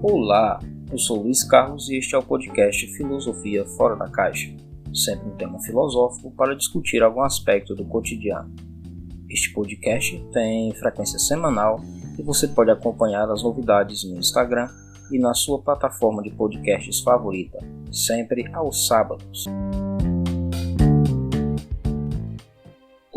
Olá, eu sou Luiz Carlos e este é o podcast Filosofia Fora da Caixa, sempre um tema filosófico para discutir algum aspecto do cotidiano. Este podcast tem frequência semanal e você pode acompanhar as novidades no Instagram e na sua plataforma de podcasts favorita, sempre aos sábados.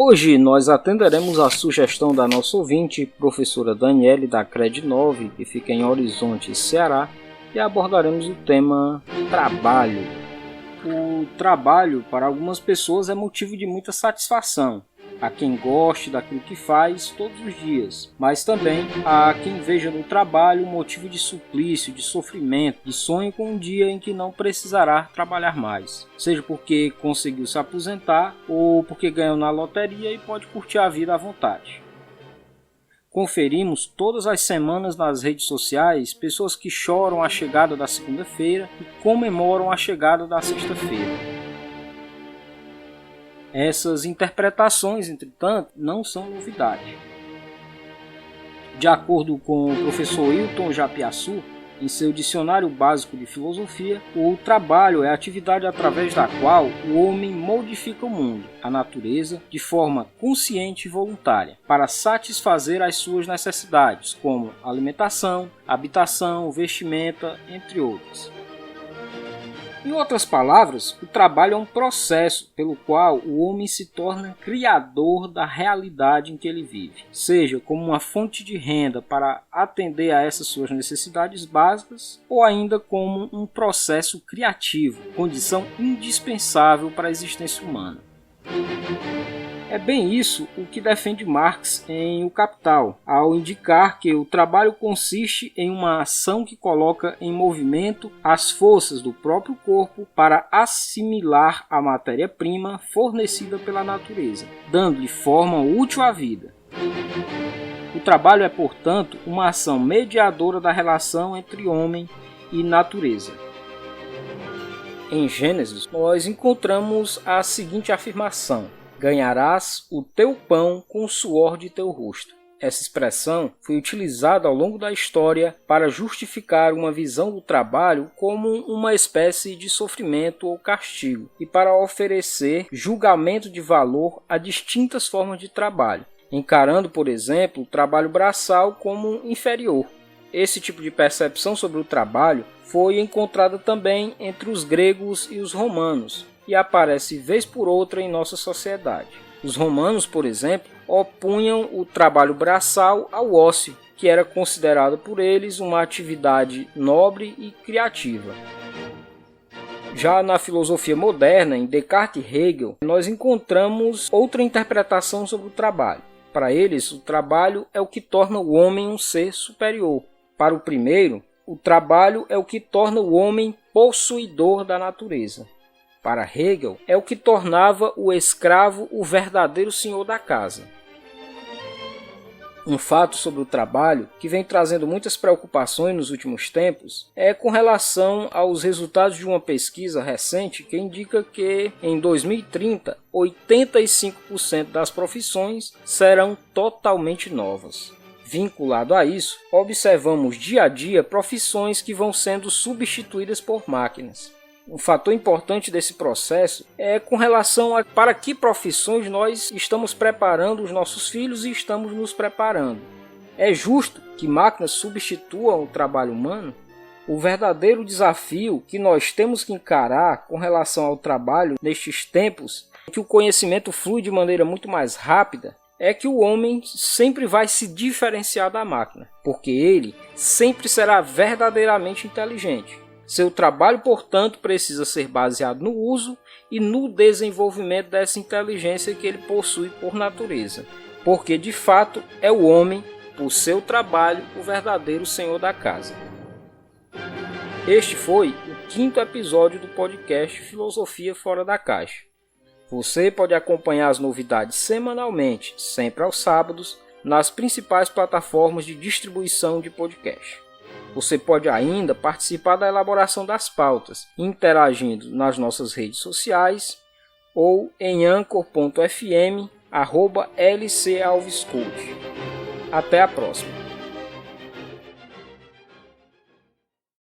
Hoje nós atenderemos a sugestão da nossa ouvinte, professora Daniele da CRED 9, que fica em Horizonte, Ceará, e abordaremos o tema trabalho. O trabalho, para algumas pessoas, é motivo de muita satisfação. Há quem goste daquilo que faz todos os dias, mas também há quem veja no trabalho um motivo de suplício, de sofrimento, de sonho com um dia em que não precisará trabalhar mais. Seja porque conseguiu se aposentar ou porque ganhou na loteria e pode curtir a vida à vontade. Conferimos todas as semanas nas redes sociais pessoas que choram a chegada da segunda-feira e comemoram a chegada da sexta-feira. Essas interpretações, entretanto, não são novidade. De acordo com o professor Hilton Japiaçu, em seu Dicionário Básico de Filosofia, o trabalho é a atividade através da qual o homem modifica o mundo, a natureza, de forma consciente e voluntária, para satisfazer as suas necessidades, como alimentação, habitação, vestimenta, entre outras. Em outras palavras, o trabalho é um processo pelo qual o homem se torna criador da realidade em que ele vive, seja como uma fonte de renda para atender a essas suas necessidades básicas, ou ainda como um processo criativo, condição indispensável para a existência humana. É bem isso o que defende Marx em O Capital, ao indicar que o trabalho consiste em uma ação que coloca em movimento as forças do próprio corpo para assimilar a matéria-prima fornecida pela natureza, dando-lhe forma útil à vida. O trabalho é, portanto, uma ação mediadora da relação entre homem e natureza. Em Gênesis, nós encontramos a seguinte afirmação: ganharás o teu pão com o suor de teu rosto. Essa expressão foi utilizada ao longo da história para justificar uma visão do trabalho como uma espécie de sofrimento ou castigo e para oferecer julgamento de valor a distintas formas de trabalho, encarando, por exemplo, o trabalho braçal como inferior. Esse tipo de percepção sobre o trabalho foi encontrada também entre os gregos e os romanos, e aparece vez por outra em nossa sociedade. Os romanos, por exemplo, opunham o trabalho braçal ao ócio, que era considerado por eles uma atividade nobre e criativa. Já na filosofia moderna, em Descartes e Hegel, nós encontramos outra interpretação sobre o trabalho. Para eles, o trabalho é o que torna o homem um ser superior. Para o primeiro, o trabalho é o que torna o homem possuidor da natureza. Para Hegel, é o que tornava o escravo o verdadeiro senhor da casa. Um fato sobre o trabalho que vem trazendo muitas preocupações nos últimos tempos é com relação aos resultados de uma pesquisa recente que indica que, em 2030, 85% das profissões serão totalmente novas. Vinculado a isso, observamos dia a dia profissões que vão sendo substituídas por máquinas. Um fator importante desse processo é com relação a para que profissões nós estamos preparando os nossos filhos e estamos nos preparando. É justo que máquinas substituam o trabalho humano? O verdadeiro desafio que nós temos que encarar com relação ao trabalho nestes tempos, em que o conhecimento flui de maneira muito mais rápida, é que o homem sempre vai se diferenciar da máquina, porque ele sempre será verdadeiramente inteligente. Seu trabalho, portanto, precisa ser baseado no uso e no desenvolvimento dessa inteligência que ele possui por natureza, porque de fato é o homem, por seu trabalho, o verdadeiro senhor da casa. Este foi o 5º episódio do podcast Filosofia Fora da Caixa. Você pode acompanhar as novidades semanalmente, sempre aos sábados, nas principais plataformas de distribuição de podcast. Você pode ainda participar da elaboração das pautas, interagindo nas nossas redes sociais ou em anchor.fm @lcalvescoach. Até a próxima!